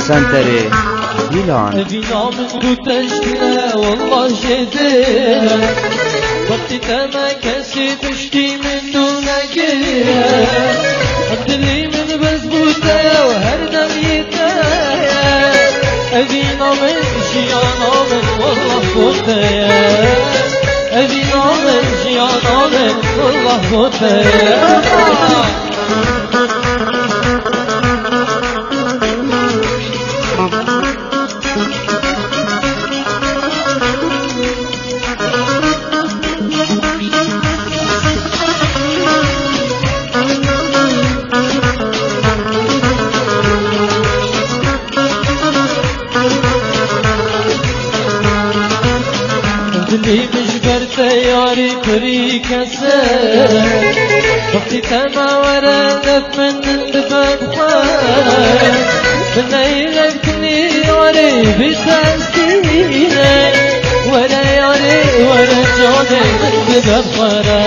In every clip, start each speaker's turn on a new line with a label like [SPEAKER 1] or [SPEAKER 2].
[SPEAKER 1] سنتري جيلان
[SPEAKER 2] جنابك وتشتنا والله شدنا وقت ما كسي تشتي من دونك أدري من بزبوطة وهردم يتايا أبينا من شيانا من والله بوطة أبينا من شيانا من والله بوطة اللي مجبر تياري كري كسر وقتي تما وردت من اندفاق خار بنيلك تنياري بتسكينة ولا ياري ولا جاني من ببخارا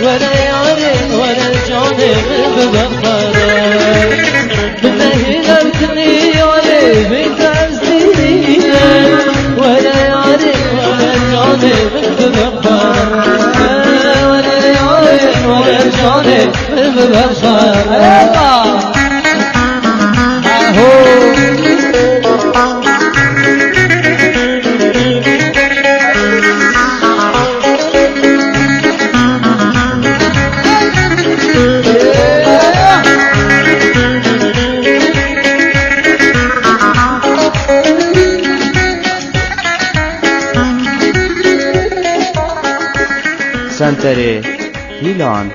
[SPEAKER 2] ولا ياري ولا جاني من ببخارا بنيلك تنياري بتسكينة ولا ياري ولا جاني من ببخارا ولا ياري ولا جاني من ببخارا
[SPEAKER 1] سنتري جيلان